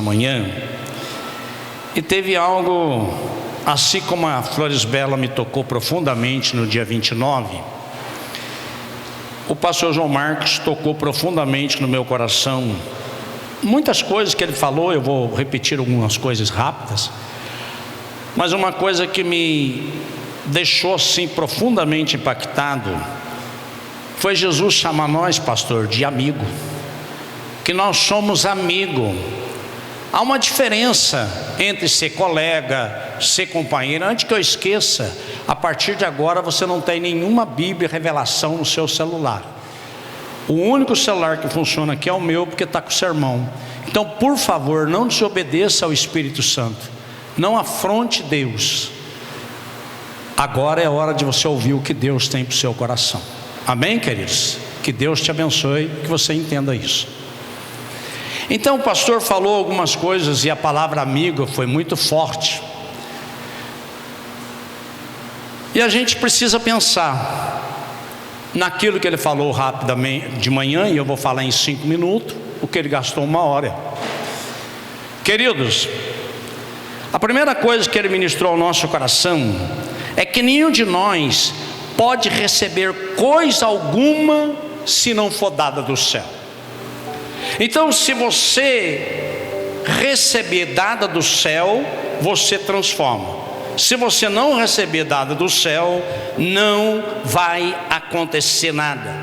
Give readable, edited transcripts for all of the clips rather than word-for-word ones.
manhã, e teve algo, assim como a Flores Bela me tocou profundamente no dia 29, o pastor João Marcos tocou profundamente no meu coração. Muitas coisas que ele falou, eu vou repetir algumas coisas rápidas, mas uma coisa que me deixou assim profundamente impactado foi Jesus chamar nós, pastor, de amigo, que nós somos amigo. Há uma diferença entre ser colega, ser companheiro. Antes que eu esqueça, a partir de agora você não tem nenhuma Bíblia Revelação no seu celular. O único celular que funciona aqui é o meu, porque está com o sermão. Então, por favor, não desobedeça ao Espírito Santo, não afronte Deus. Agora é hora de você ouvir o que Deus tem para o seu coração. Amém, queridos? Que Deus te abençoe, que você entenda isso. Então o pastor falou algumas coisas, e a palavra amigo foi muito forte, e a gente precisa pensar naquilo que ele falou rapidamente de manhã, e eu vou falar em 5 minutos o que ele gastou 1 hora. Queridos, a primeira coisa que ele ministrou ao nosso coração é que nenhum de nós pode receber coisa alguma se não for dada do céu. Então, se você receber dada do céu, você transforma. Se você não receber dada do céu, não vai acontecer nada.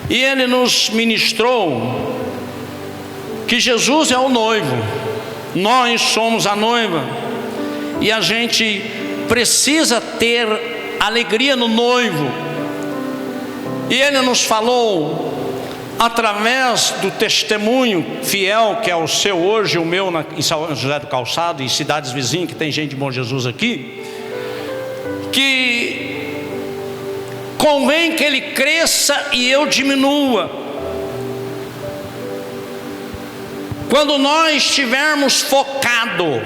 E ele nos ministrou que Jesus é o noivo, nós somos a noiva, e a gente precisa ter alegria no noivo. E ele nos falou através do testemunho fiel, que é o seu hoje, o meu em São José do Calçado e cidades vizinhas, que tem gente de Bom Jesus aqui, que convém que ele cresça e eu diminua. Quando nós estivermos focado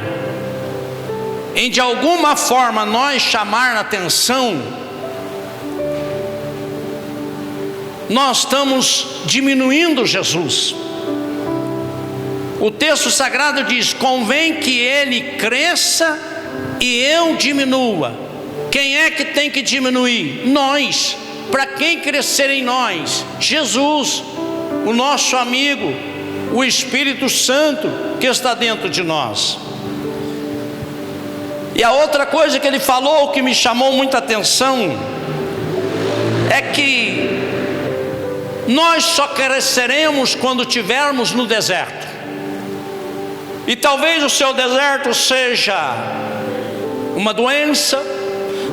em de alguma forma nós chamar a atenção, nós estamos diminuindo Jesus. O texto sagrado diz: convém que ele cresça e eu diminua. Quem é que tem que diminuir? Nós. Para quem crescer em nós? Jesus, o nosso amigo, o Espírito Santo que está dentro de nós. E a outra coisa que ele falou que me chamou muita atenção é que nós só cresceremos quando estivermos no deserto. E talvez o seu deserto seja uma doença,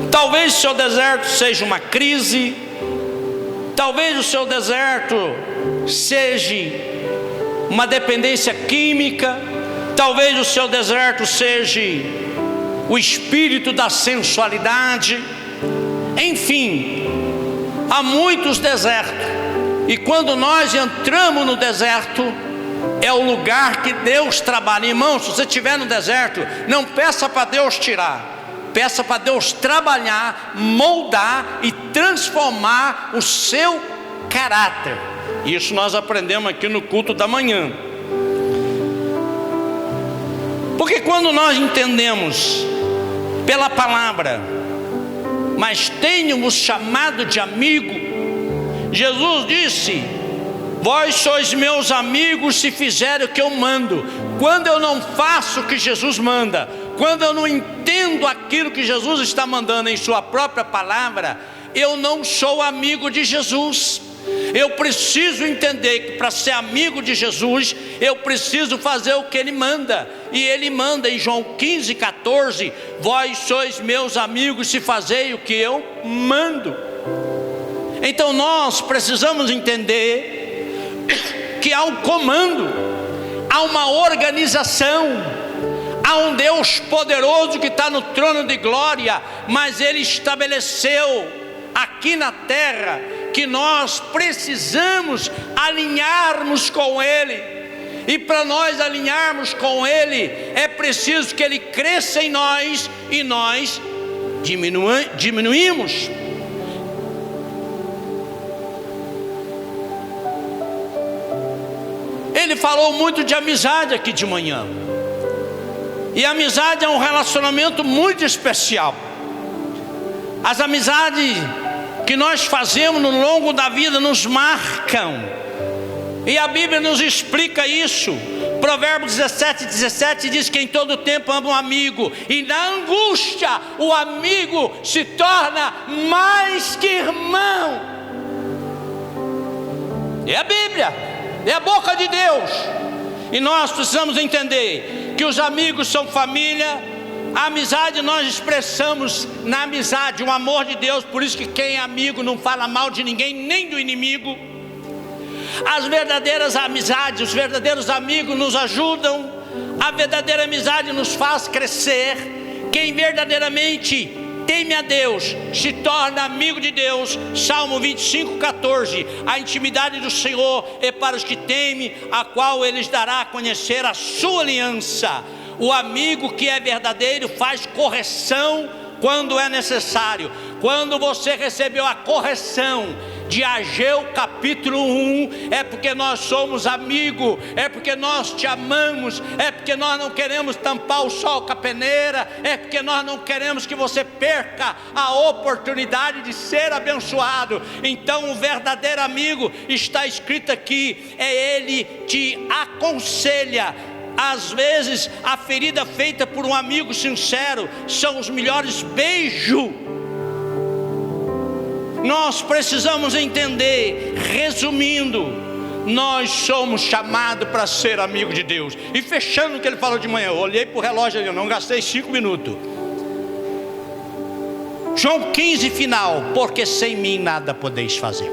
talvez o seu deserto seja uma crise, talvez o seu deserto seja uma dependência química, talvez o seu deserto seja o espírito da sensualidade. Enfim, há muitos desertos. E quando nós entramos no deserto, é o lugar que Deus trabalha. Irmão, se você estiver no deserto, não peça para Deus tirar, peça para Deus trabalhar, moldar e transformar o seu caráter. Isso nós aprendemos aqui no culto da manhã. Porque quando nós entendemos pela palavra, mas tenho-vos chamado de amigo, Jesus disse: vós sois meus amigos se fizerem o que eu mando. Quando eu não faço o que Jesus manda, quando eu não entendo aquilo que Jesus está mandando em sua própria palavra, eu não sou amigo de Jesus. Eu preciso entender que para ser amigo de Jesus, eu preciso fazer o que Ele manda. E Ele manda em João 15:14: vós sois meus amigos se fazei o que eu mando. Então nós precisamos entender que há um comando, há uma organização, há um Deus poderoso que está no trono de glória, mas Ele estabeleceu aqui na terra que nós precisamos alinharmos com Ele. E para nós alinharmos com Ele, é preciso que Ele cresça em nós e nós diminuímos. Ele falou muito de amizade aqui de manhã. E a amizade é um relacionamento muito especial. As amizades que nós fazemos no longo da vida nos marcam. E a Bíblia nos explica isso. Provérbios 17:17 diz que em todo tempo ama um amigo, e na angústia o amigo se torna mais que irmão. É a Bíblia, é a boca de Deus. E nós precisamos entender que os amigos são família. A amizade nós expressamos na amizade o amor de Deus. Por isso que quem é amigo não fala mal de ninguém, nem do inimigo. As verdadeiras amizades, os verdadeiros amigos nos ajudam. A verdadeira amizade nos faz crescer. Quem verdadeiramente teme a Deus se torna amigo de Deus. Salmo 25:14. A intimidade do Senhor é para os que temem, a qual Ele dará a conhecer a sua aliança. O amigo que é verdadeiro faz correção quando é necessário. Quando você recebeu a correção de Ageu capítulo 1, é porque nós somos amigos, é porque nós te amamos, é porque nós não queremos tampar o sol com a peneira, é porque nós não queremos que você perca a oportunidade de ser abençoado. Então o verdadeiro amigo está escrito aqui, ele te aconselha. Às vezes a ferida feita por um amigo sincero são os melhores beijos. Nós precisamos entender, resumindo, nós somos chamados para ser amigo de Deus. E fechando o que ele falou de manhã, eu olhei para o relógio ali, eu não gastei 5 minutos. João 15 final, porque sem mim nada podeis fazer.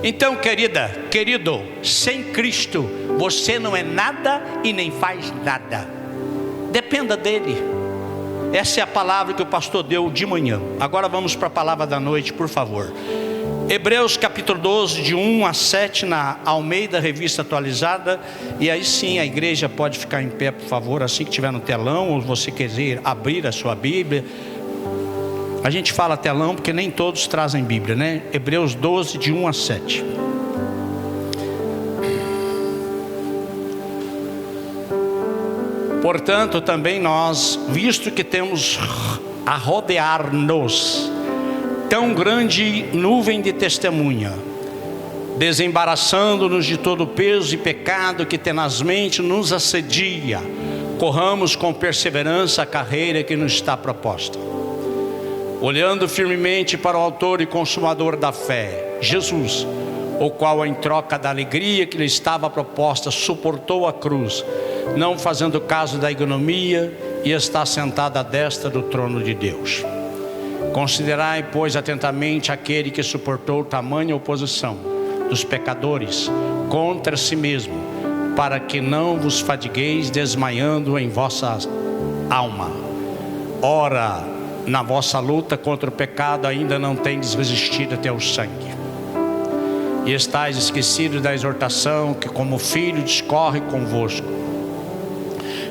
Então, querido, sem Cristo você não é nada e nem faz nada. Dependa dele. Essa é a palavra que o pastor deu de manhã. Agora vamos para a palavra da noite, por favor. Hebreus capítulo 12, de 1 a 7, na Almeida Revista Atualizada. E aí sim a igreja pode ficar em pé, por favor, assim que estiver no telão, ou você quiser abrir a sua Bíblia. A gente fala telão porque nem todos trazem Bíblia, né? Hebreus 12, de 1 a 7. Portanto, também nós, visto que temos a rodear-nos tão grande nuvem de testemunha, desembaraçando-nos de todo o peso e pecado que tenazmente nos assedia, corramos com perseverança a carreira que nos está proposta, olhando firmemente para o autor e consumador da fé, Jesus, o qual em troca da alegria que lhe estava proposta, suportou a cruz, não fazendo caso da ignomia, e está sentado à destra do trono de Deus. Considerai, pois, atentamente aquele que suportou tamanha oposição dos pecadores contra si mesmo, para que não vos fadigueis desmaiando em vossa alma. Ora, na vossa luta contra o pecado ainda não tendes resistido até o sangue, e estáis esquecidos da exortação que como filho discorre convosco.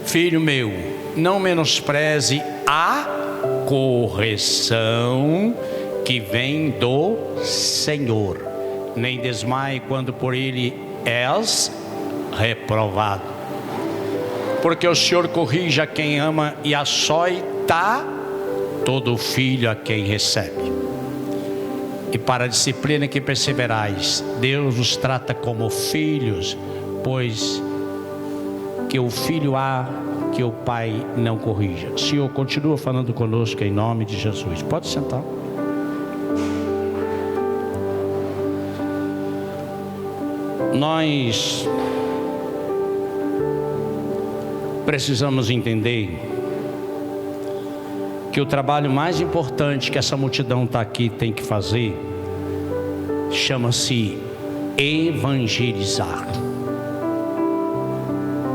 Filho meu, não menospreze a correção que vem do Senhor, nem desmaie quando por ele és reprovado, porque o Senhor corrige a quem ama e açoita todo filho a quem recebe. E para a disciplina que perseverais, Deus os trata como filhos, pois que o filho há que o pai não corrija. Senhor, continua falando conosco em nome de Jesus. Pode sentar. Nós precisamos entender que o trabalho mais importante que essa multidão está aqui tem que fazer chama-se evangelizar.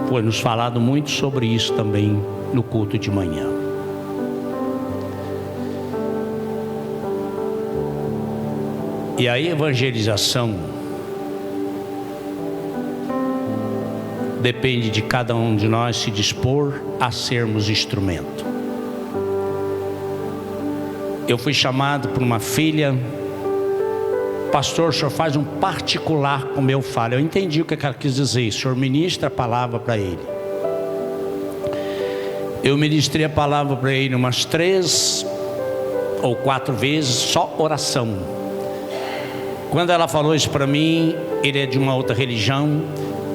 Foi nos falado muito sobre isso também no culto de manhã. E a evangelização depende de cada um de nós se dispor a sermos instrumento. Eu fui chamado por uma filha pastor, o senhor faz um particular como eu falo. Eu entendi o que ela quis dizer. O senhor ministra a palavra para ele. Eu ministrei a palavra para ele umas 3 ou 4 vezes, só oração. Quando ela falou isso para mim, ele é de uma outra religião,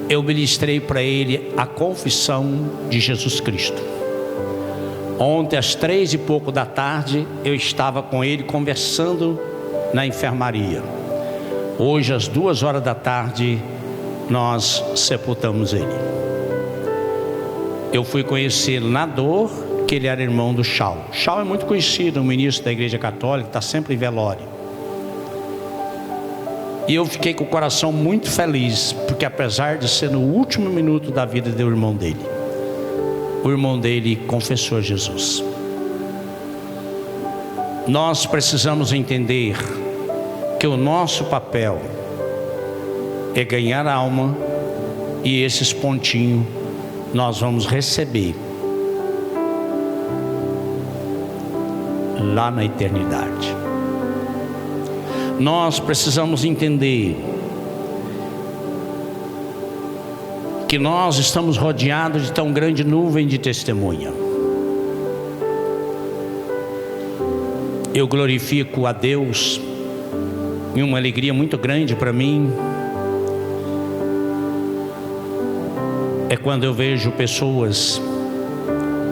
eu ministrei para ele a confissão de Jesus Cristo. Ontem às 3 e pouco da tarde, eu estava com ele conversando na enfermaria. Hoje às 2 horas da tarde, nós sepultamos ele. Eu fui conhecê-lo na dor, que ele era irmão do Chau. Chau é muito conhecido, um ministro da igreja católica, está sempre em velório. E eu fiquei com o coração muito feliz, porque apesar de ser no último minuto da vida do irmão dele, o irmão dele confessou Jesus. Nós precisamos entender que o nosso papel é ganhar alma, e esses pontinhos nós vamos receber lá na eternidade. Nós precisamos entender que nós estamos rodeados de tão grande nuvem de testemunha. Eu glorifico a Deus, e uma alegria muito grande para mim é quando eu vejo pessoas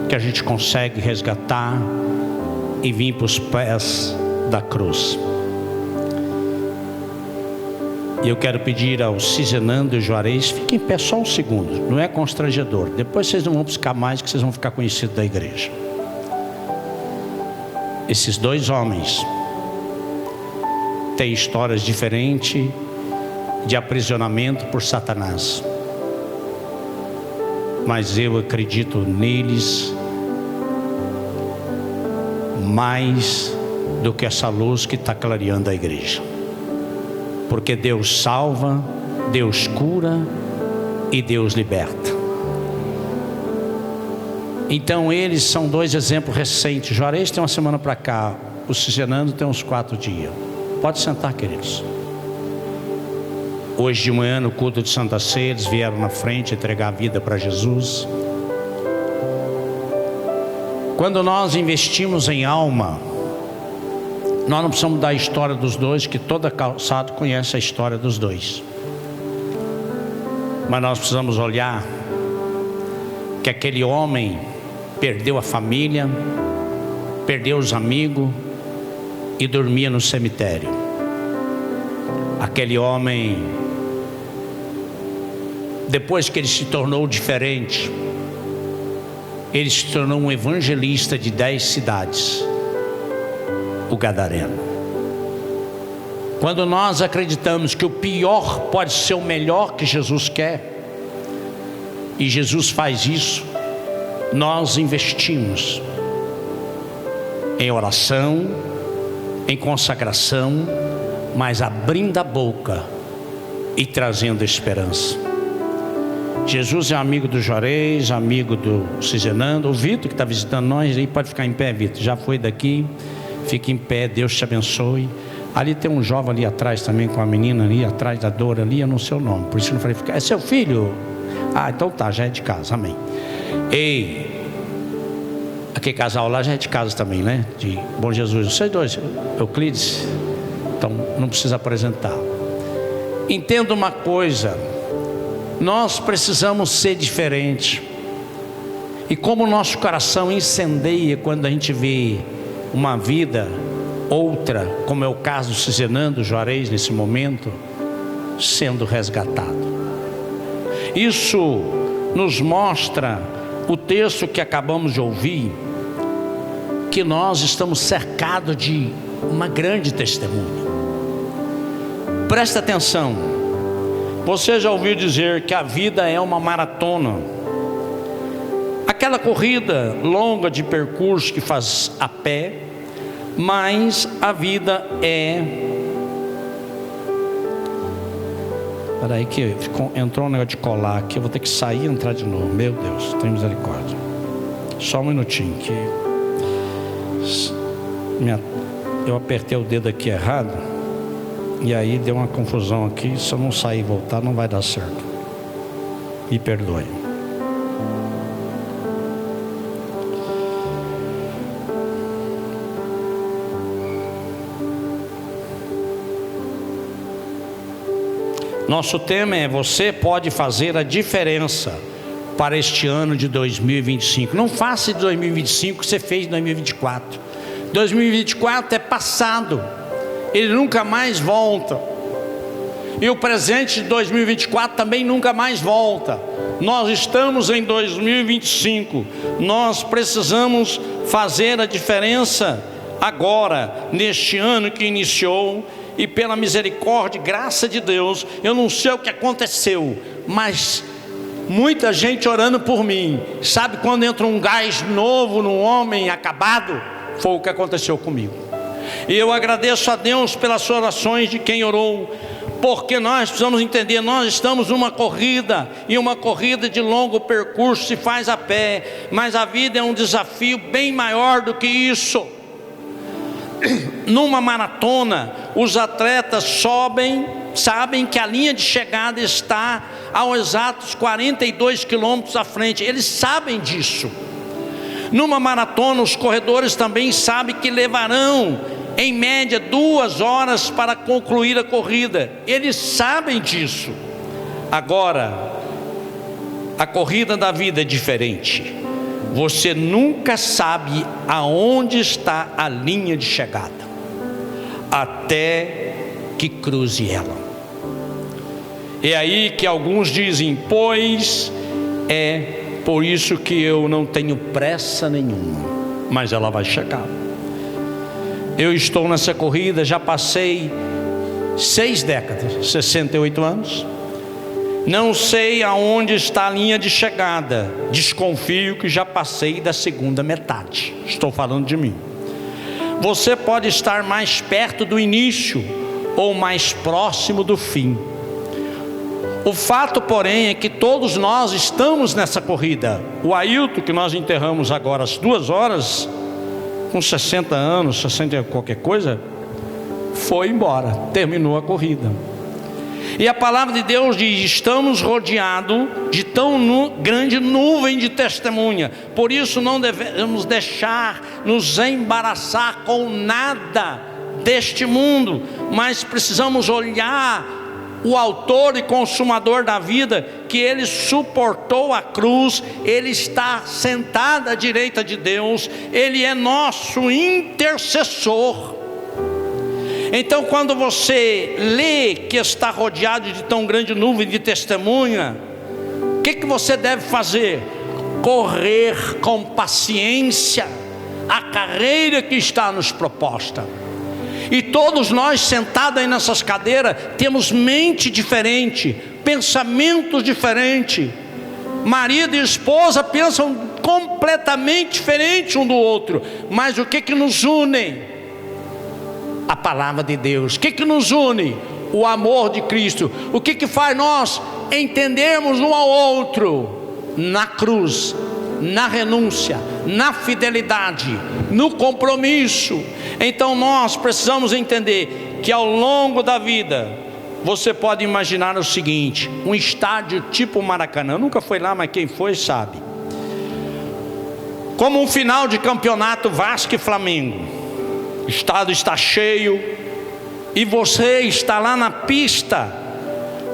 que a gente consegue resgatar e vir para os pés da cruz. E eu quero pedir ao Cisenando e Juarez, fiquem em pé só um segundo, não é constrangedor. Depois vocês não vão buscar mais, que vocês vão ficar conhecidos da igreja. Esses 2 homens têm histórias diferentes de aprisionamento por Satanás, mas eu acredito neles mais do que essa luz que está clareando a igreja. Porque Deus salva, Deus cura e Deus liberta. Então eles são 2 exemplos recentes. Juarez tem uma semana para cá, o Cisenando tem uns 4 dias. Pode sentar, queridos. Hoje de manhã no culto de Santa Ceia, eles vieram na frente entregar a vida para Jesus. Quando nós investimos em alma, nós não precisamos dar a história dos 2, que toda calçada conhece a história dos 2. Mas nós precisamos olhar que aquele homem perdeu a família, perdeu os amigos e dormia no cemitério. Aquele homem, depois que ele se tornou diferente, ele se tornou um evangelista de 10 cidades. O gadareno. Quando nós acreditamos que o pior pode ser o melhor que Jesus quer, e Jesus faz isso, nós investimos em oração, em consagração, mas abrindo a boca e trazendo esperança. Jesus é amigo do Juarez, amigo do Cisenando. O Vitor que está visitando nós aí, pode ficar em pé, Vitor, já foi daqui. Fique em pé, Deus te abençoe. Ali tem um jovem ali atrás também, com a menina ali atrás da Dora ali, eu não sei o nome, por isso que eu não falei, é seu filho? Ah, então tá, já é de casa, amém. Ei, aquele casal lá já é de casa também, né? De Bom Jesus, vocês 2, Euclides, então não precisa apresentar. Entenda uma coisa, nós precisamos ser diferentes. E como o nosso coração incendeia quando a gente vê uma vida outra, como é o caso do Cisenando Juarez nesse momento, sendo resgatado. Isso nos mostra o texto que acabamos de ouvir, que nós estamos cercados de uma grande testemunha. Presta atenção, você já ouviu dizer que a vida é uma maratona, aquela corrida longa de percurso que faz a pé, mas a vida é... Espera aí que entrou um negócio de colar aqui, eu vou ter que sair e entrar de novo. Meu Deus, tem misericórdia. Só um minutinho que... eu apertei o dedo aqui errado. E aí deu uma confusão aqui. Se eu não sair e voltar, não vai dar certo. Me perdoe. Nosso tema é: você pode fazer a diferença para este ano de 2025. Não faça de 2025 o que você fez em 2024. 2024 é passado, ele nunca mais volta. E o presente de 2024 também nunca mais volta. Nós estamos em 2025. Nós precisamos fazer a diferença agora, neste ano que iniciou. E pela misericórdia e graça de Deus, eu não sei o que aconteceu, mas muita gente orando por mim. Sabe quando entra um gás novo num homem acabado? Foi o que aconteceu comigo. E eu agradeço a Deus pelas suas orações de quem orou, porque nós precisamos entender, nós estamos numa corrida, e uma corrida de longo percurso se faz a pé, mas a vida é um desafio bem maior do que isso. Numa maratona, os atletas sabem que a linha de chegada está aos exatos 42 quilômetros à frente. Eles sabem disso. Numa maratona, os corredores também sabem que levarão em média 2 horas para concluir a corrida. Eles sabem disso. Agora, a corrida da vida é diferente. Você nunca sabe aonde está a linha de chegada, até que cruze ela. É aí que alguns dizem: pois é por isso que eu não tenho pressa nenhuma, mas ela vai chegar. Eu estou nessa corrida, já passei 6 décadas, 68 anos. Não sei aonde está a linha de chegada. Desconfio que já passei da segunda metade. Estou falando de mim. Você pode estar mais perto do início ou mais próximo do fim. O fato, porém, é que todos nós estamos nessa corrida. O Ailton, que nós enterramos agora às 2 horas, com 60 anos, 60 qualquer coisa, foi embora, terminou a corrida. E a palavra de Deus diz: estamos rodeados de tão grande nuvem de testemunha. Por isso não devemos deixar nos embaraçar com nada deste mundo, mas precisamos olhar o autor e consumador da vida, que ele suportou a cruz, ele está sentado à direita de Deus, ele é nosso intercessor. Então, quando você lê que está rodeado de tão grande nuvem de testemunha, o que você deve fazer? Correr com paciência a carreira que está nos proposta. E todos nós sentados aí nessas cadeiras temos mente diferente, pensamentos diferentes. Marido e esposa pensam completamente diferente um do outro, mas o que nos une? A palavra de Deus. O que nos une? O amor de Cristo. O que faz nós entendermos um ao outro? Na cruz, na renúncia, na fidelidade, no compromisso. Então nós precisamos entender que ao longo da vida, você pode imaginar o seguinte: um estádio tipo Maracanã. Nunca foi lá, mas quem foi sabe. Como um final de campeonato Vasco e Flamengo. O estádio está cheio e você está lá na pista,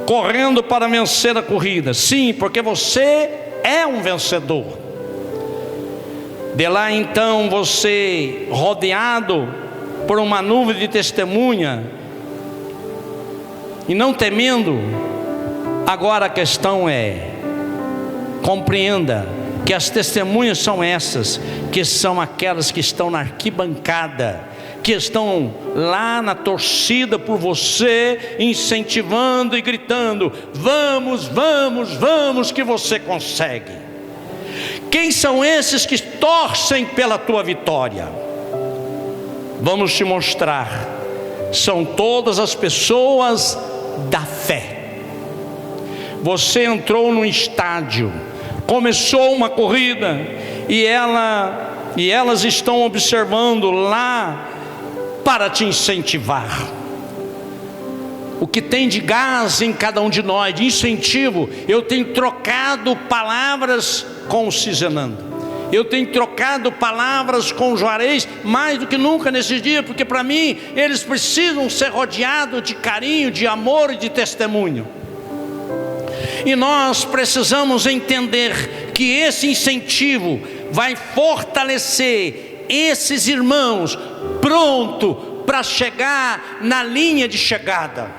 correndo para vencer a corrida. Sim, porque você é um vencedor. De lá então você, rodeado por uma nuvem de testemunha e não temendo. Agora a questão é: compreenda que as testemunhas são essas, que são aquelas que estão na arquibancada, que estão lá na torcida por você, incentivando e gritando: vamos, vamos, vamos, que você consegue. Quem são esses que torcem pela tua vitória? Vamos te mostrar. São todas as pessoas da fé. Você entrou num estádio, começou uma corrida, e elas estão observando lá para te incentivar. o que tem de gás em cada um de nós, de incentivo. Eu tenho trocado palavras com o Cisenando. Eu tenho trocado palavras com o Juarez mais do que nunca nesses dias, porque para mim eles precisam ser rodeados de carinho, de amor e de testemunho. E nós precisamos entender que esse incentivo vai fortalecer esses irmãos pronto para chegar na linha de chegada.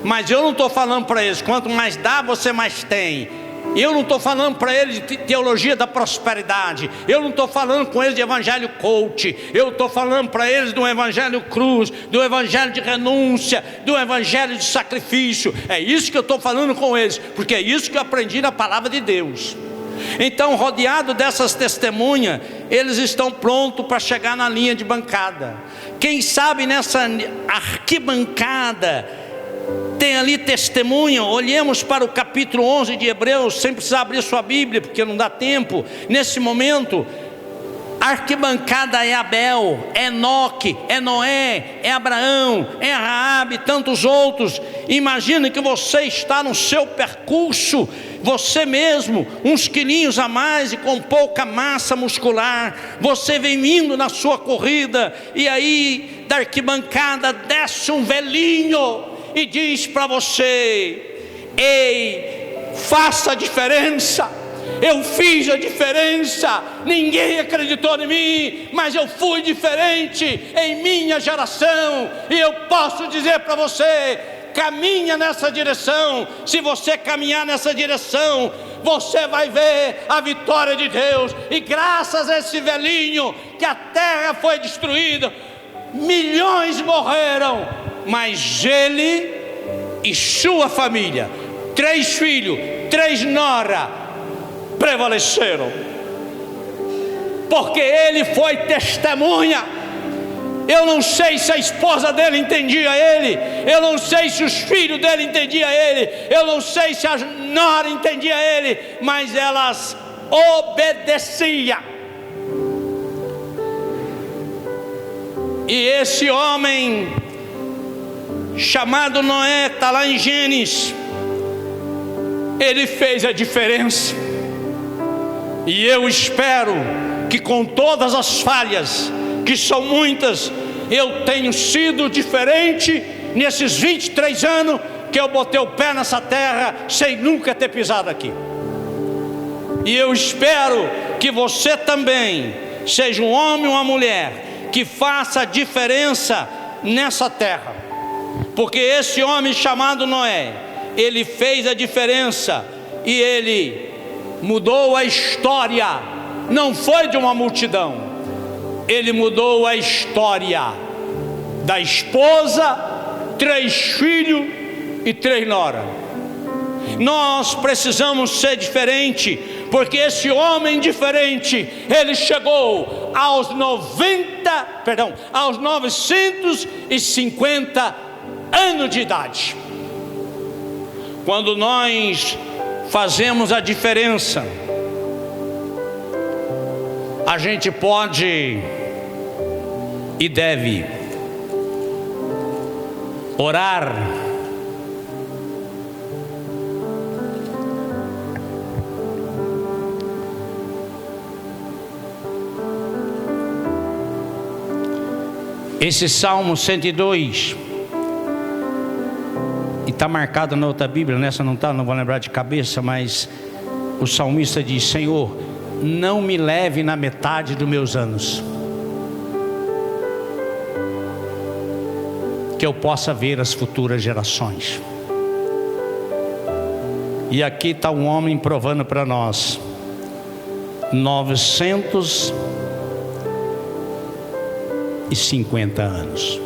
Mas eu não estou falando para eles, quanto mais dá, você mais tem. Eu não estou falando para eles de teologia da prosperidade. Eu não estou falando com eles de evangelho coach. Eu estou falando para eles do evangelho cruz, do evangelho de renúncia, do evangelho de sacrifício. É isso que eu estou falando com eles, porque é isso que eu aprendi na palavra de Deus. Então, rodeado dessas testemunhas, eles estão prontos para chegar na linha de bancada. Quem sabe nessa arquibancada tem ali testemunha. Olhemos para o capítulo 11 de Hebreus, sem precisar abrir sua Bíblia, porque não dá tempo. Nesse momento, a arquibancada é Abel, é Enoque, é Noé, é Abraão, é Raabe e tantos outros. Imagine que você está no seu percurso, você mesmo, uns quilinhos a mais e com pouca massa muscular. Você vem vindo na sua corrida, e aí da arquibancada desce um velhinho e diz para você: ei, faça a diferença. Eu fiz a diferença, ninguém acreditou em mim, mas eu fui diferente em minha geração, e eu posso dizer para você: caminha nessa direção. Se você caminhar nessa direção, você vai ver a vitória de Deus. E graças a esse velhinho, que a terra foi destruída, milhões morreram, mas ele e sua família, 3 filhos, 3 noras, prevaleceram, porque ele foi testemunha. Eu não sei se a esposa dele entendia ele, eu não sei se os filhos dele entendiam ele, eu não sei se a nora entendia ele, mas elas obedeciam. E esse homem chamado Noé, está lá em Gênesis, ele fez a diferença. E eu espero que, com todas as falhas, que são muitas, eu tenho sido diferente nesses 23 anos que eu botei o pé nessa terra sem nunca ter pisado aqui. E eu espero que você também seja um homem ou uma mulher que faça a diferença nessa terra, porque esse homem chamado Noé, ele fez a diferença, e ele mudou a história. Não foi de uma multidão, ele mudou a história da esposa, 3 filhos e 3 noras. Nós precisamos ser diferente, porque esse homem diferente, ele chegou aos 950 anos de idade. Quando nós fazemos a diferença, a gente pode e deve orar, esse Salmo 102, e está marcado na outra Bíblia, nessa não está, não vou lembrar de cabeça, mas o salmista diz: Senhor, não me leve na metade dos meus anos, que eu possa ver as futuras gerações. E aqui está um homem provando para nós: 950 anos.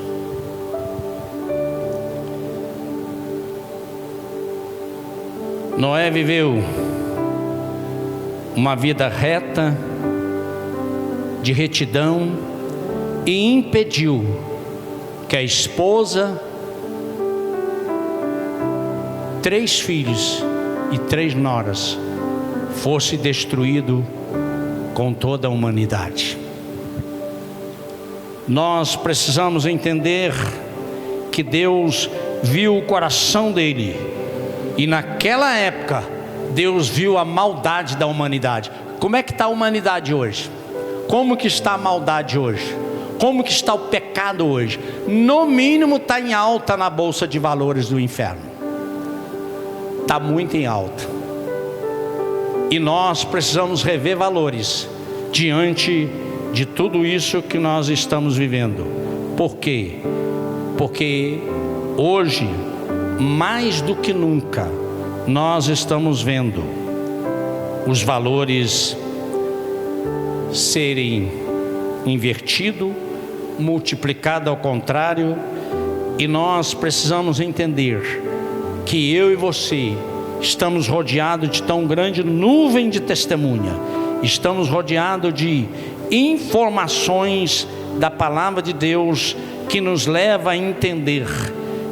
Noé viveu uma vida reta, de retidão, e impediu que a esposa, 3 filhos e 3 noras fosse destruído com toda a humanidade. Nós precisamos entender que Deus viu o coração dele, e naquela época Deus viu a maldade da humanidade. Como é que está a humanidade hoje? Como que está a maldade hoje? Como que está o pecado hoje? No mínimo está em alta na bolsa de valores do inferno. Está muito em alta. E nós precisamos rever valores diante de tudo isso que nós estamos vivendo. Por quê? Porque hoje, mais do que nunca, nós estamos vendo os valores serem invertidos, multiplicado ao contrário, e nós precisamos entender que eu e você estamos rodeados de tão grande nuvem de testemunha, estamos rodeados de informações da palavra de Deus que nos leva a entender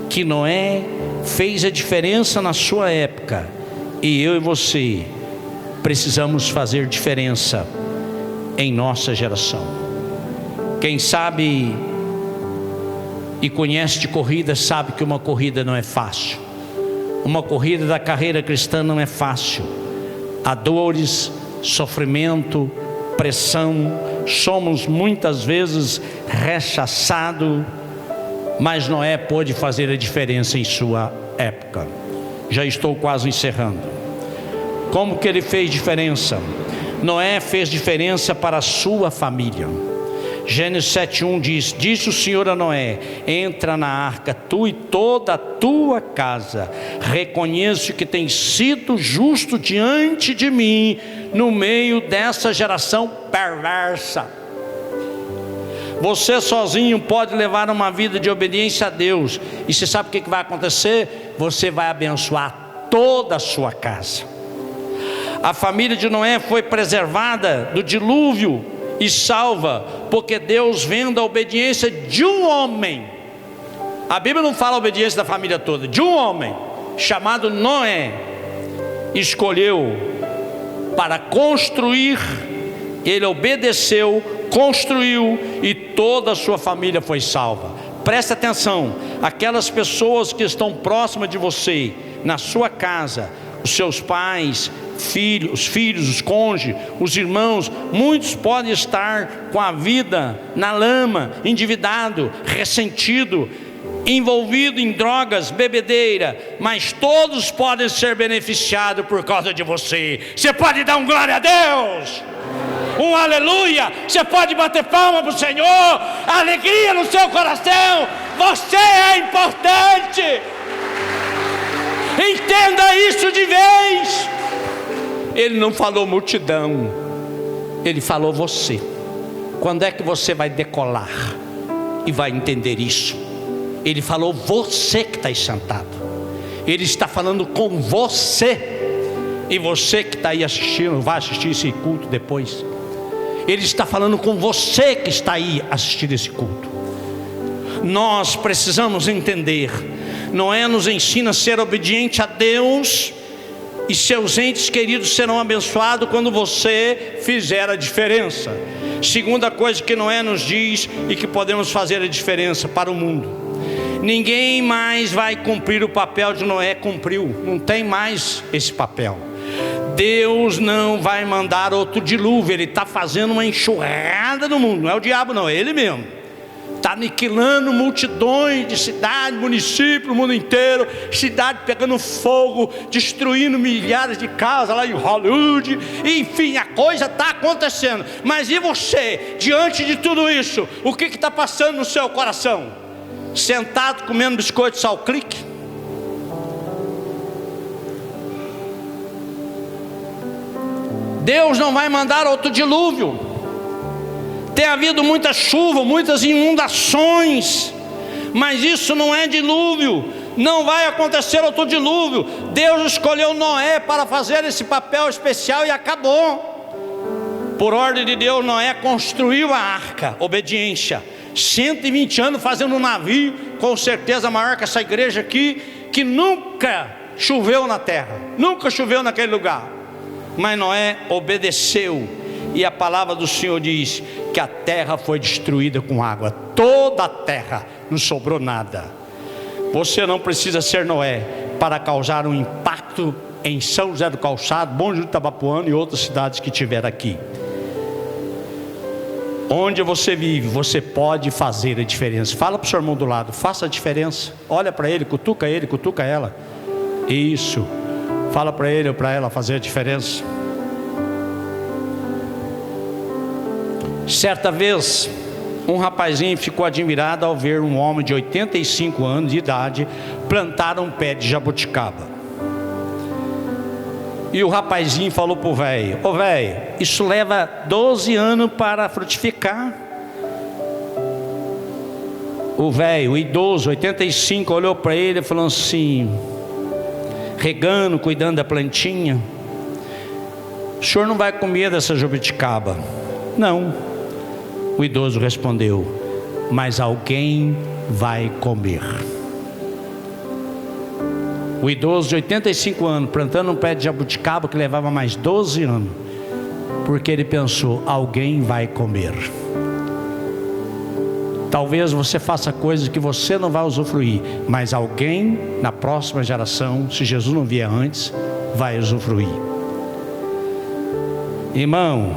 que Noé fez a diferença na sua época, e eu e você precisamos fazer diferença em nossa geração. Quem sabe e conhece de corrida sabe que uma corrida não é fácil. Uma corrida da carreira cristã não é fácil. Há dores, sofrimento, pressão. Somos muitas vezes rechaçados, mas Noé pôde fazer a diferença em sua época. Já estou quase encerrando. Como que ele fez diferença? Noé fez diferença para a sua família. Gênesis 7:1 diz: disse o Senhor a Noé: entra na arca, tu e toda a tua casa. Reconheço que tens sido justo diante de mim no meio dessa geração perversa. Você sozinho pode levar uma vida de obediência a Deus, e você sabe o que vai acontecer? Você vai abençoar toda a sua casa. A família de Noé foi preservada do dilúvio e salva, porque Deus, vendo a obediência de um homem, a Bíblia não fala a obediência da família toda, de um homem chamado Noé, escolheu para construir. Ele obedeceu, construiu, e toda a sua família foi salva. Preste atenção, aquelas pessoas que estão próximas de você, na sua casa, os seus pais, os filhos, os cônjuges, os irmãos, muitos podem estar com a vida na lama, endividado, ressentido, envolvido em drogas, bebedeira, mas todos podem ser beneficiados por causa de você. Você pode dar um glória a Deus, um aleluia, você pode bater palma para o Senhor, alegria no seu coração. Você é importante, entenda isso de vez. Ele não falou multidão, ele falou você. Quando é que você vai decolar e vai entender isso? Ele falou você que está aí sentado. Ele está falando com você. E você que está aí assistindo, vai assistir esse culto depois. Ele está falando com você que está aí assistindo esse culto. Nós precisamos entender. Noé nos ensina a ser obediente a Deus, e seus entes queridos serão abençoados quando você fizer a diferença. Segunda coisa que Noé nos diz e que podemos fazer a diferença para o mundo: ninguém mais vai cumprir o papel de Noé cumpriu. Não tem mais esse papel. Deus não vai mandar outro dilúvio. Ele está fazendo uma enxurrada no mundo. Não é o diabo não, é Ele mesmo. Está aniquilando multidões de cidades, municípios, o mundo inteiro. Cidade pegando fogo, destruindo milhares de casas lá em Hollywood. Enfim, a coisa está acontecendo. Mas e você, diante de tudo isso, o que está passando no seu coração? Sentado comendo biscoito sal clique? Deus não vai mandar outro dilúvio. Tem havido muita chuva, muitas inundações, mas isso não é dilúvio. Não vai acontecer outro dilúvio. Deus escolheu Noé para fazer esse papel especial e acabou. Por ordem de Deus, Noé construiu a arca, obediência. 120 anos fazendo um navio, com certeza maior que essa igreja aqui, que nunca choveu na terra, nunca choveu naquele lugar. Mas Noé obedeceu, e a palavra do Senhor diz que a terra foi destruída com água. Toda a terra, não sobrou nada. Você não precisa ser Noé para causar um impacto em São José do Calçado, Bom Jesus do Itabapoana e outras cidades que tiver aqui. Onde você vive, você pode fazer a diferença. Fala para o seu irmão do lado, faça a diferença. Olha para ele, cutuca ela. Isso. Fala para ele ou para ela fazer a diferença. Certa vez, um rapazinho ficou admirado ao ver um homem de 85 anos de idade plantar um pé de jabuticaba. E o rapazinho falou para o velho: ô velho, isso leva 12 anos para frutificar. O velho, o idoso, 85, olhou para ele e falou assim, regando, cuidando da plantinha: o senhor não vai comer dessa jabuticaba? Não. O idoso respondeu: mas alguém vai comer. O idoso de 85 anos plantando um pé de jabuticaba que levava mais 12 anos, porque ele pensou: alguém vai comer. Talvez você faça coisas que você não vai usufruir, mas alguém na próxima geração, se Jesus não vier antes, vai usufruir. Irmão,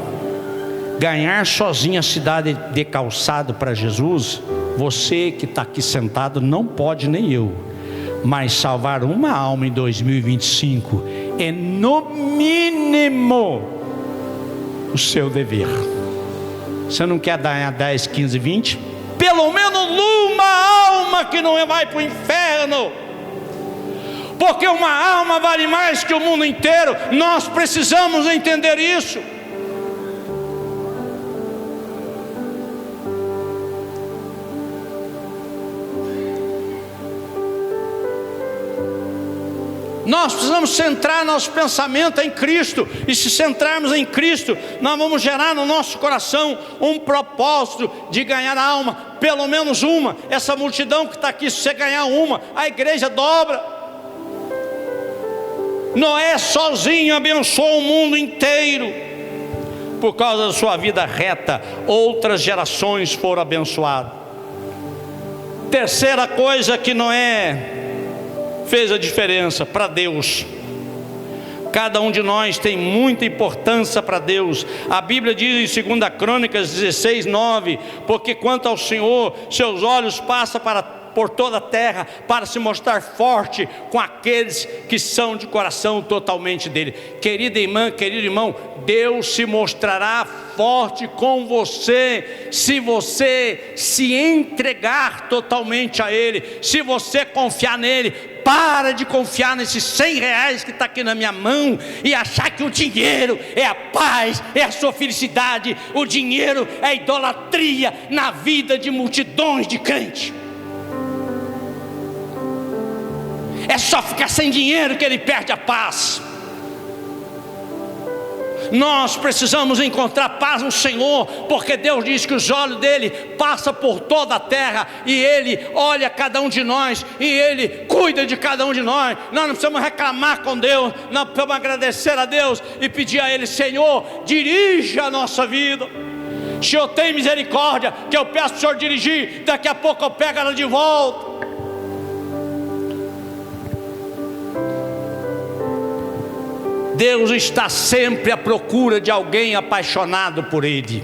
ganhar sozinho a cidade de Calçado para Jesus, você que está aqui sentado não pode, nem eu. Mas salvar uma alma em 2025 é no mínimo o seu dever. Você não quer dar 10, 15, 20? Pelo menos uma alma que não vai para o inferno. Porque uma alma vale mais que o mundo inteiro. Nós precisamos entender isso. Nós precisamos centrar nosso pensamento em Cristo. E se centrarmos em Cristo, nós vamos gerar no nosso coração um propósito de ganhar a alma, pelo menos uma. Essa multidão que está aqui, se você ganhar uma, a igreja dobra. Noé sozinho abençoou o mundo inteiro. Por causa da sua vida reta, outras gerações foram abençoadas. Terceira coisa que Noé fez a diferença para Deus. Cada um de nós tem muita importância para Deus. A Bíblia diz em 2 Crônicas 16, 9: porque quanto ao Senhor, seus olhos passam por toda a terra, para se mostrar forte com aqueles que são de coração totalmente dele. Querida irmã, querido irmão, Deus se mostrará forte com você, se você se entregar totalmente a Ele, se você confiar nele. Para de confiar nesses 100 reais que está aqui na minha mão e achar que o dinheiro é a paz, é a sua felicidade. O dinheiro é a idolatria na vida de multidões de crentes. É só ficar sem dinheiro que ele perde a paz. Nós precisamos encontrar paz no Senhor, porque Deus diz que os olhos dele passam por toda a terra, e ele olha cada um de nós, e ele cuida de cada um de nós. Nós não precisamos reclamar com Deus, nós precisamos agradecer a Deus e pedir a ele: Senhor, dirija a nossa vida. Senhor, tem misericórdia, que eu peço para o Senhor dirigir, daqui a pouco eu pego ela de volta. Deus está sempre à procura de alguém apaixonado por Ele.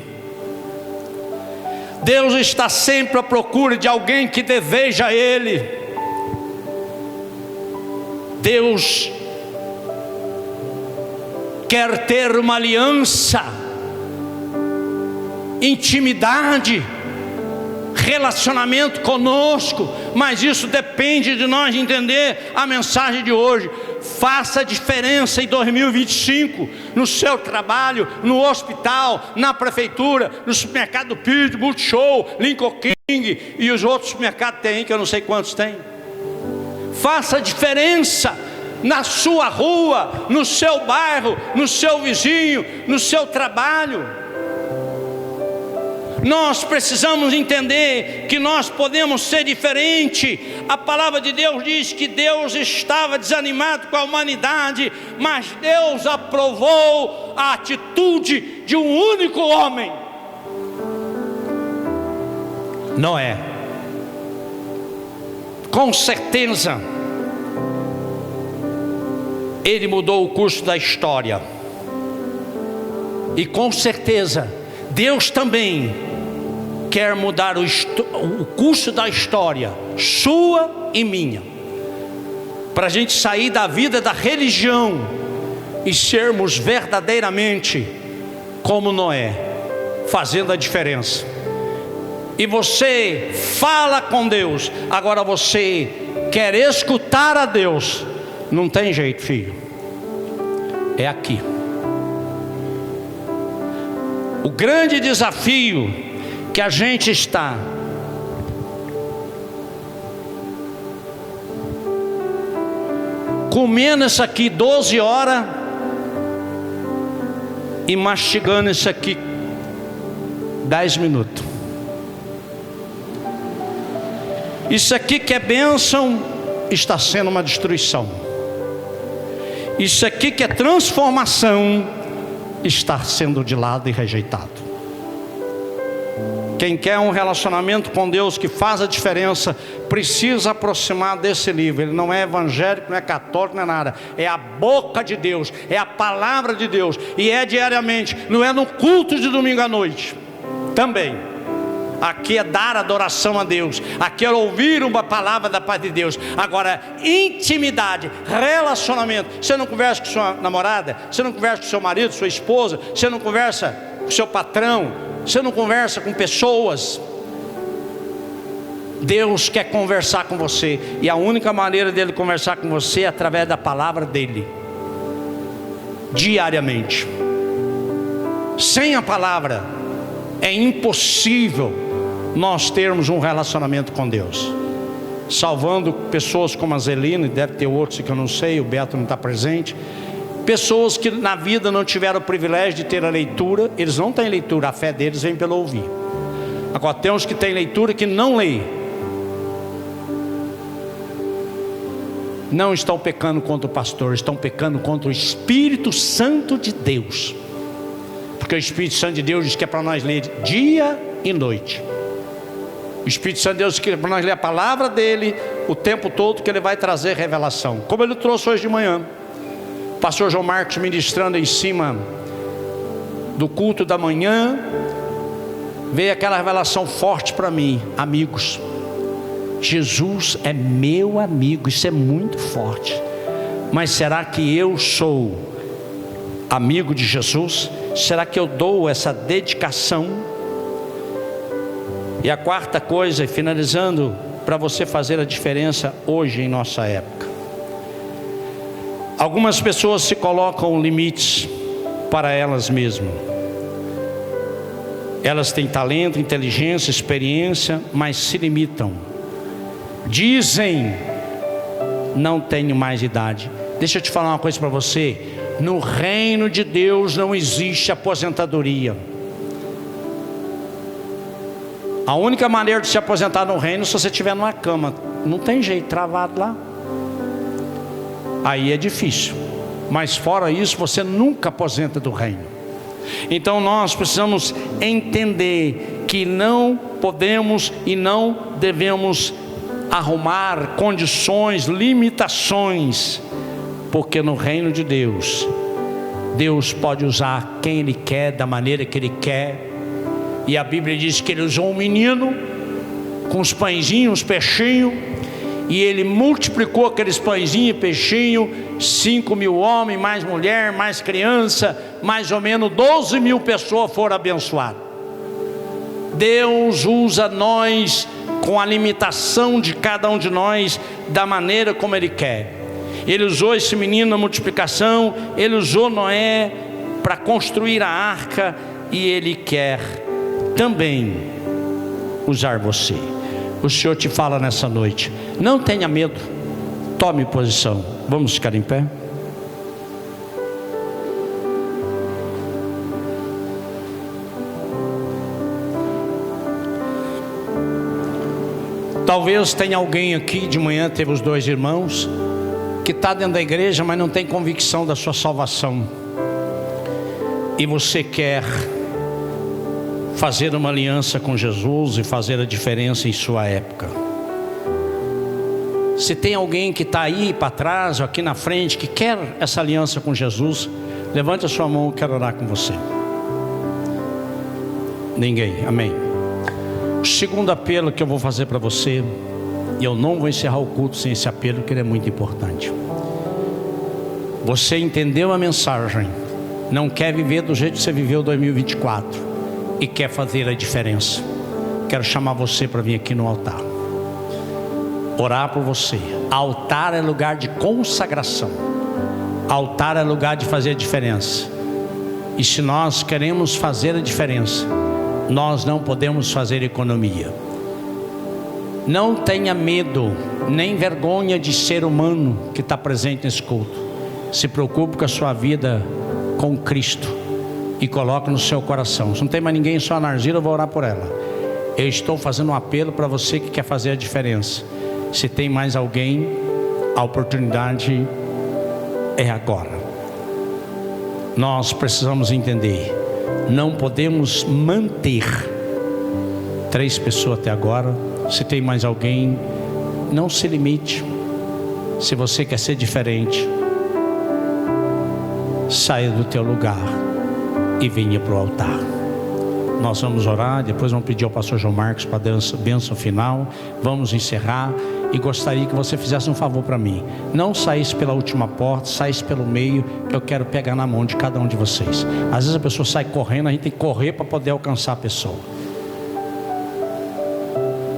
Deus está sempre à procura de alguém que deseja Ele. Deus quer ter uma aliança, intimidade, relacionamento conosco, mas isso depende de nós entender a mensagem de hoje. Faça a diferença em 2025, no seu trabalho, no hospital, na prefeitura, no supermercado Pid, Multishow, Lincoln King e os outros supermercados tem, que eu não sei quantos tem. Faça a diferença na sua rua, no seu bairro, no seu vizinho, no seu trabalho. Nós precisamos entender que nós podemos ser diferente. A palavra de Deus diz que Deus estava desanimado com a humanidade, mas Deus aprovou a atitude de um único homem, Noé. com certeza, Ele mudou o curso da história. E com certeza, Deus também quer mudar o curso da história, sua e minha, para a gente sair da vida da religião e sermos verdadeiramente como Noé, fazendo a diferença. E você fala com Deus, agora você quer escutar a Deus, não tem jeito, filho, é aqui. O grande desafio que a gente está comendo isso aqui 12 horas e mastigando isso aqui 10 minutos. Isso aqui que é bênção está sendo uma destruição. Isso aqui que é transformação está sendo de lado e rejeitado. Quem quer um relacionamento com Deus que faz a diferença, precisa aproximar desse livro. Ele não é evangélico, não é católico, não é nada. É a boca de Deus, é a palavra de Deus. E é diariamente, não é no culto de domingo à noite. Também. Aqui é dar adoração a Deus. Aqui é ouvir uma palavra da parte de Deus. Agora, intimidade, relacionamento. Você não conversa com sua namorada? Você não conversa com seu marido, sua esposa? Você não conversa com seu patrão? Você não conversa com pessoas? Deus quer conversar com você, e a única maneira dele conversar com você é através da palavra dele, diariamente. Sem a palavra é impossível nós termos um relacionamento com Deus. Salvando pessoas como a Zelina, deve ter outros que eu não sei, o Beto não está presente. Pessoas que na vida não tiveram o privilégio de ter a leitura. Eles não têm leitura, a fé deles vem pelo ouvir. Agora tem uns que têm leitura que não lê. Não estão pecando contra o pastor, estão pecando contra o Espírito Santo de Deus. Porque o Espírito Santo de Deus diz que é para nós ler dia e noite. O Espírito Santo de Deus diz que é para nós ler a palavra dele o tempo todo, que ele vai trazer revelação. Como ele trouxe hoje de manhã. Pastor João Marcos ministrando em cima do culto da manhã, veio aquela revelação forte para mim. Amigos, Jesus é meu amigo. Isso é muito forte. Mas será que eu sou amigo de Jesus? Será que eu dou essa dedicação? E a quarta coisa, finalizando, para você fazer a diferença hoje em nossa época. Algumas pessoas se colocam limites para elas mesmas. Elas têm talento, inteligência, experiência, mas se limitam. Dizem, não tenho mais idade. Deixa eu te falar uma coisa para você. No reino de Deus não existe aposentadoria. A única maneira de se aposentar no reino é se você estiver numa cama. Não tem jeito, travado lá. Aí é difícil. Mas fora isso, você nunca aposenta do reino. Então nós precisamos entender que não podemos e não devemos arrumar condições, limitações. Porque no reino de Deus, Deus pode usar quem Ele quer, da maneira que Ele quer. E a Bíblia diz que Ele usou um menino com os pãezinhos, os peixinhos, e Ele multiplicou aqueles pãezinhos e peixinhos. 5.000 homens, mais mulher, mais criança, mais ou menos 12.000 pessoas foram abençoadas. Deus usa nós com a limitação de cada um de nós, da maneira como Ele quer. Ele usou esse menino na multiplicação, Ele usou Noé para construir a arca, e Ele quer também usar você. O Senhor te fala nessa noite, não tenha medo, tome posição. Vamos ficar em pé? Talvez tenha alguém aqui, de manhã teve os 2 irmãos, que está dentro da igreja, mas não tem convicção da sua salvação. E você quer fazer uma aliança com Jesus e fazer a diferença em sua época. Se tem alguém que está aí para trás ou aqui na frente que quer essa aliança com Jesus, levante a sua mão, eu quero orar com você. Ninguém, amém. O segundo apelo que eu vou fazer para você, e eu não vou encerrar o culto sem esse apelo, que ele é muito importante. Você entendeu a mensagem, não quer viver do jeito que você viveu 2024 e quer fazer a diferença. Quero chamar você para vir aqui no altar, orar por você. Altar é lugar de consagração, altar é lugar de fazer a diferença. E se nós queremos fazer a diferença, nós não podemos fazer economia. Não tenha medo, nem vergonha de ser humano que está presente nesse culto. Se preocupe com a sua vida com Cristo e coloque no seu coração. Se não tem mais ninguém, só a Narzira, eu vou orar por ela. Eu estou fazendo um apelo para você que quer fazer a diferença. Se tem mais alguém, a oportunidade é agora. Nós precisamos entender, não podemos manter 3 pessoas até agora. Se tem mais alguém, não se limite. Se você quer ser diferente, saia do teu lugar e venha para o altar. Nós vamos orar, depois vamos pedir ao pastor João Marcos para a bênção final. Vamos encerrar e gostaria que você fizesse um favor para mim. Não saísse pela última porta, saísse pelo meio, que eu quero pegar na mão de cada um de vocês. Às vezes a pessoa sai correndo, a gente tem que correr para poder alcançar a pessoa.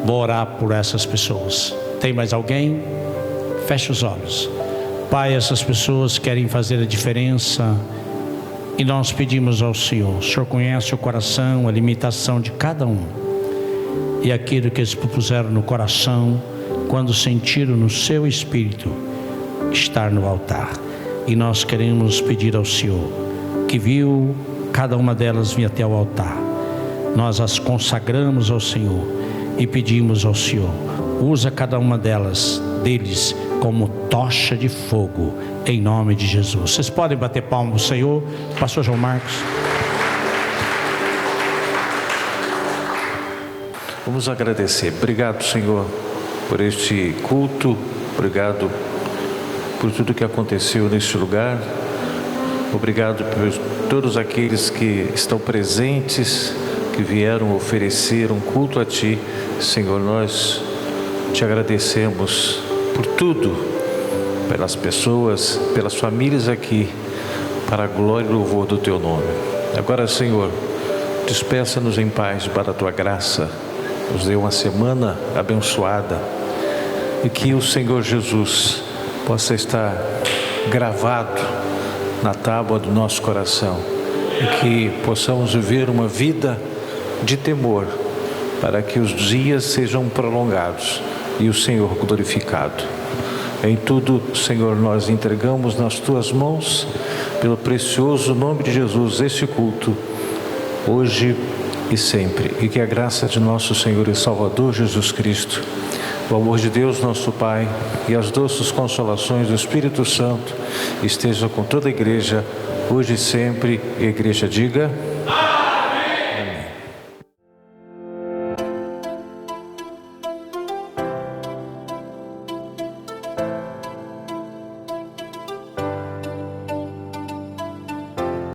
Vou orar por essas pessoas. Tem mais alguém? Feche os olhos. Pai, essas pessoas querem fazer a diferença e nós pedimos ao Senhor. O Senhor conhece o coração, a limitação de cada um e aquilo que eles propuseram no coração quando sentiram no seu espírito estar no altar. E nós queremos pedir ao Senhor que viu cada uma delas vir até o altar. Nós as consagramos ao Senhor e pedimos ao Senhor, usa cada uma deles como tocha de fogo, em nome de Jesus. Vocês podem bater palmas ao Senhor. Pastor João Marcos. Vamos agradecer. Obrigado, Senhor, por este culto. Obrigado por tudo que aconteceu neste lugar. Obrigado por todos aqueles que estão presentes, que vieram oferecer um culto a Ti. Senhor, nós Te agradecemos por tudo, pelas pessoas, pelas famílias aqui, para a glória e louvor do Teu nome. Agora, Senhor, despeça-nos em paz para a Tua graça, nos dê uma semana abençoada e que o Senhor Jesus possa estar gravado na tábua do nosso coração e que possamos viver uma vida de temor, para que os dias sejam prolongados e o Senhor glorificado. Em tudo, Senhor, nós entregamos nas Tuas mãos, pelo precioso nome de Jesus, este culto, hoje e sempre. E que a graça de nosso Senhor e Salvador Jesus Cristo, o amor de Deus nosso Pai e as doces consolações do Espírito Santo estejam com toda a igreja, hoje e sempre. E a igreja diga...